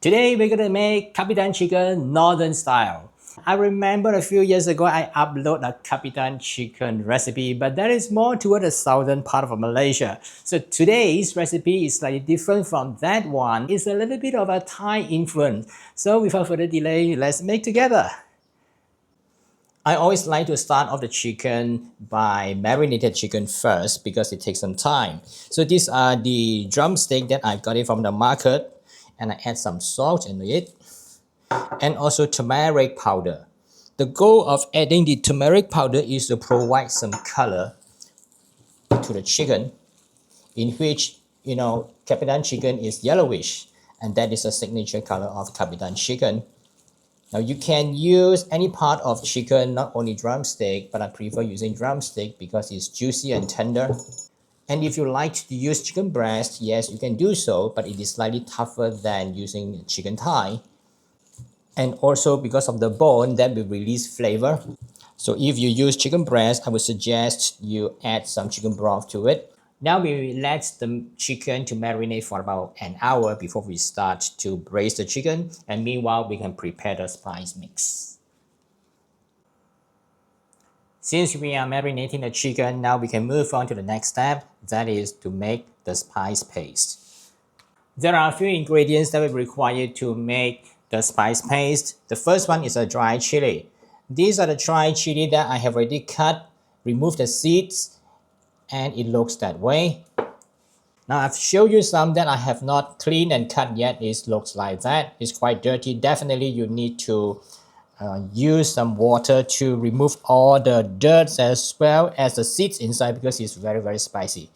Today we're gonna make Kapitan Chicken Northern style. I remember a few years ago I uploaded a Kapitan Chicken recipe, but that is more toward the southern part of Malaysia. So today's recipe is slightly different from that one. It's a little bit of a Thai influence. So without further delay, let's make together. I always like to start off the chicken by marinated chicken first because it takes some time. So these are the drumstick that I got it from the market, and I add some salt in it and also turmeric powder. The goal of adding the turmeric powder is to provide some color to the chicken, in which Kapitan Chicken is yellowish, and that is a signature color of Kapitan Chicken. Now you can use any part of chicken, not only drumstick, but I prefer using drumstick because it's juicy and tender. And if you like to use chicken breast, yes, you can do so, but it is slightly tougher than using chicken thigh. And also because of the bone, that will release flavor. So if you use chicken breast, I would suggest you add some chicken broth to it. Now we let the chicken to marinate for about an hour before we start to braise the chicken, and meanwhile we can prepare the spice mix. Since we are marinating the chicken, now we can move on to the next step, that is to make the spice paste. There are a few ingredients that we require to make the spice paste. The first one is a dry chili. These are the dry chili that I have already cut, removed the seeds, and it looks that way. Now I've shown you some that I have not cleaned and cut yet. It looks like that. It's quite dirty. Definitely you need to use some water to remove all the dirt as well as the seeds inside because it's very spicy.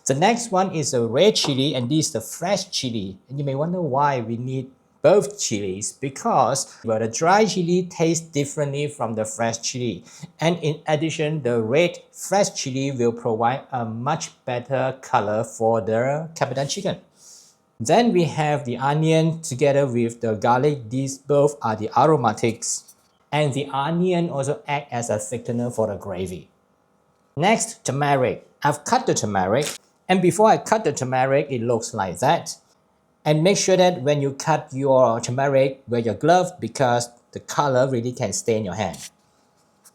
The next one is a red chili, and this is the fresh chili. And you may wonder why we need both chilies, because the dry chili tastes differently from the fresh chili. And in addition, the red fresh chili will provide a much better color for the Kapitan Chicken. Then we have the onion together with the garlic. These both are the aromatics. And the onion also acts as a thickener for the gravy. Next, turmeric. I've cut the turmeric. And before I cut the turmeric, it looks like that. And make sure that when you cut your turmeric, wear your glove because the color really can stain your hand.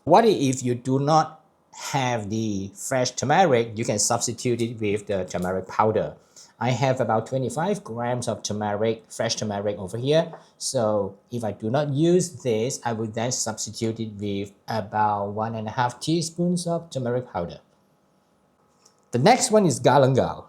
What if you do not have the fresh turmeric? You can substitute it with the turmeric powder. I have about 25 grams of turmeric, fresh turmeric over here. So if I do not use this, I will then substitute it with about 1.5 teaspoons of turmeric powder. The next one is galangal.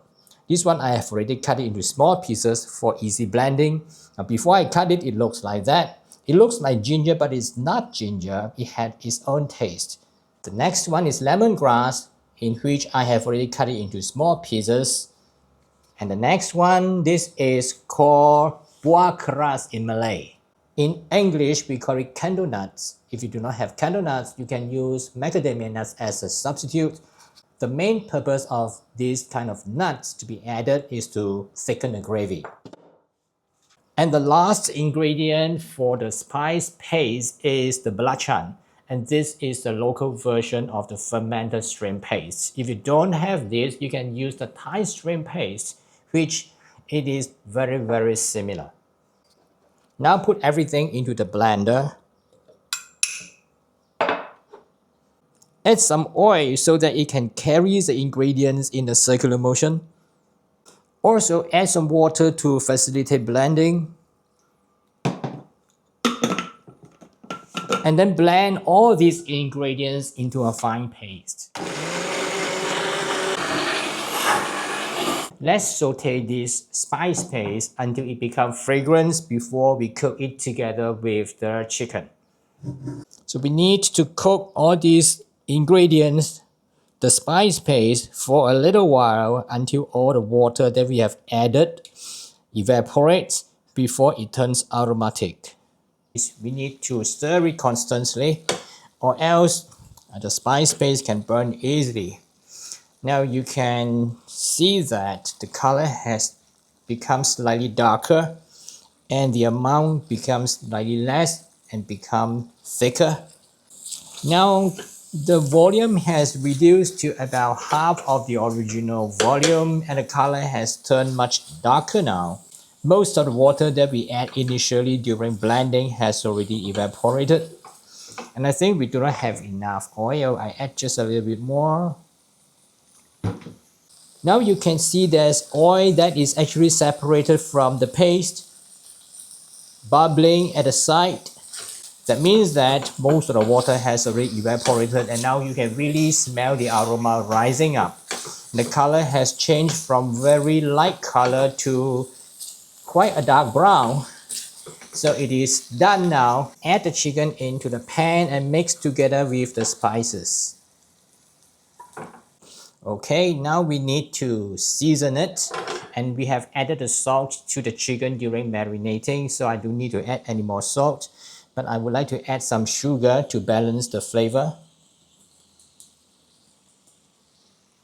This one I have already cut it into small pieces for easy blending. Now before I cut it, it looks like that. It looks like ginger, but it's not ginger. It had its own taste. The next one is lemongrass, in which I have already cut it into small pieces. And the next one, this is called buah keras in Malay. In English, we call it candle nuts. If you do not have candle nuts, you can use macadamia nuts as a substitute. The main purpose of these kind of nuts to be added is to thicken the gravy. And the last ingredient for the spice paste is the belacan. And this is the local version of the fermented shrimp paste. If you don't have this, you can use the Thai shrimp paste, which it is very similar. Now put everything into the blender. Add some oil so that it can carry the ingredients in a circular motion. Also add some water to facilitate blending. And then blend all these ingredients into a fine paste. Let's saute this spice paste until it becomes fragrant before we cook it together with the chicken. So we need to cook all these ingredients, the spice paste, for a little while until all the water that we have added evaporates before it turns aromatic. We need to stir it constantly or else the spice paste can burn easily. Now you can see that the color has become slightly darker and the amount becomes slightly less and become thicker. Now the volume has reduced to about half of the original volume and the color has turned much darker now. Most of the water that we add initially during blending has already evaporated. And I think we do not have enough oil. I add just a little bit more. Now you can see there's oil that is actually separated from the paste, bubbling at the side. That means that most of the water has already evaporated, and now you can really smell the aroma rising up. The color has changed from very light color to quite a dark brown. So it is done now. Add the chicken into the pan and mix together with the spices. Okay, now we need to season it, and we have added the salt to the chicken during marinating, so I don't need to add any more salt, but I would like to add some sugar to balance the flavor.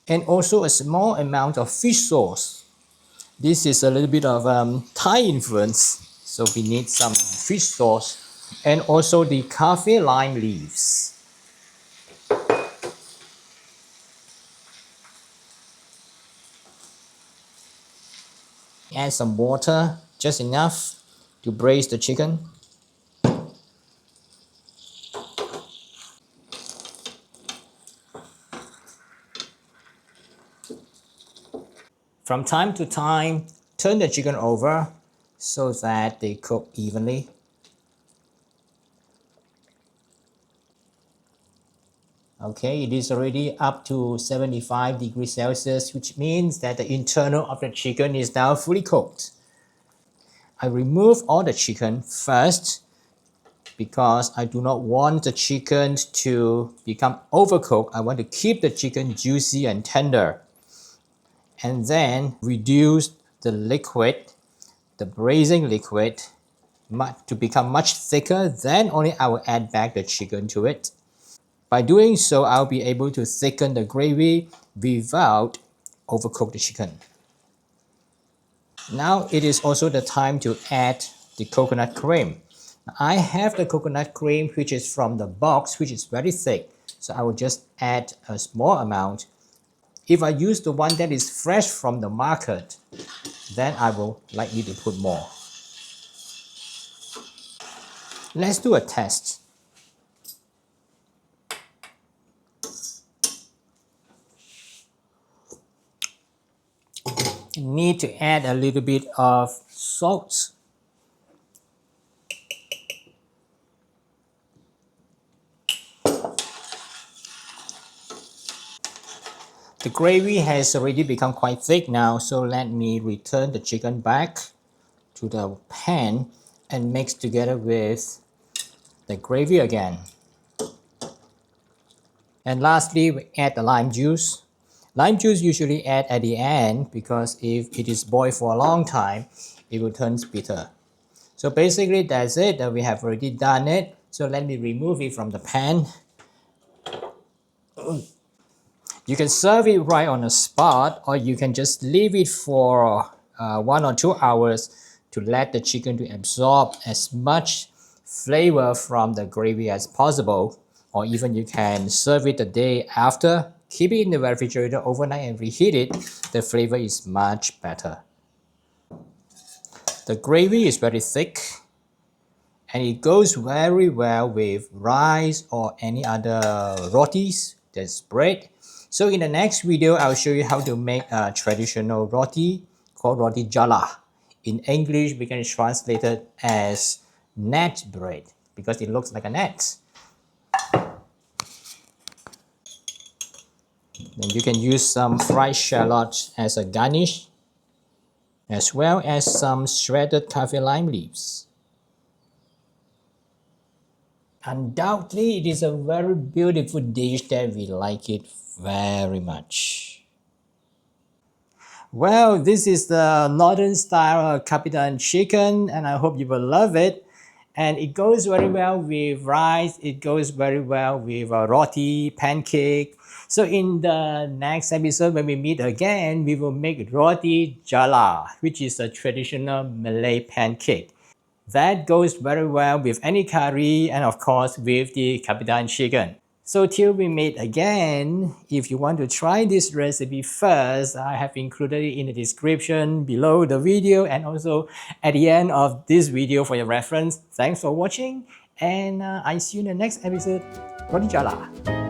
And also a small amount of fish sauce. This is a little bit of Thai influence, so we need some fish sauce, and also the kaffir lime leaves. Add some water, just enough to braise the chicken. From time to time, turn the chicken over so that they cook evenly. Okay, it is already up to 75 degrees Celsius, which means that the internal of the chicken is now fully cooked. I remove all the chicken first because I do not want the chicken to become overcooked. I want to keep the chicken juicy and tender. And then reduce the liquid, the braising liquid, to become much thicker. Then only I will add back the chicken to it. By doing so, I'll be able to thicken the gravy without overcook the chicken. Now it is also the time to add the coconut cream. I have the coconut cream which is from the box, which is very thick. So I will just add a small amount. If I use the one that is fresh from the market, then I will likely to put more. Let's do a test. Need to add a little bit of salt. The gravy has already become quite thick now, so let me return the chicken back to the pan and mix together with the gravy again. And lastly, we add the lime juice. Lime juice usually add at the end because if it is boiled for a long time, it will turn bitter. So basically that's it, we have already done it. So let me remove it from the pan. You can serve it right on the spot, or you can just leave it for 1 or 2 hours to let the chicken to absorb as much flavor from the gravy as possible. Or even you can serve it the day after, keep it in the refrigerator overnight and reheat it. The flavor is much better. The gravy is very thick and it goes very well with rice or any other rotis, that's bread. So in the next video, I'll show you how to make a traditional roti called roti jala. In English, we can translate it as net bread because it looks like a net. Then you can use some fried shallot as a garnish, as well as some shredded kaffir lime leaves. Undoubtedly, it is a very beautiful dish that we like it very much. Well, this is the northern style Kapitan Chicken, and I hope you will love it. And it goes very well with rice, it goes very well with roti, pancake. So in the next episode, when we meet again, we will make roti jala, which is a traditional Malay pancake. That goes very well with any curry and of course with the Kapitan Chicken. So till we meet again, if you want to try this recipe first, I have included it in the description below the video and also at the end of this video for your reference. Thanks for watching and I see you in the next episode. Roti Jala!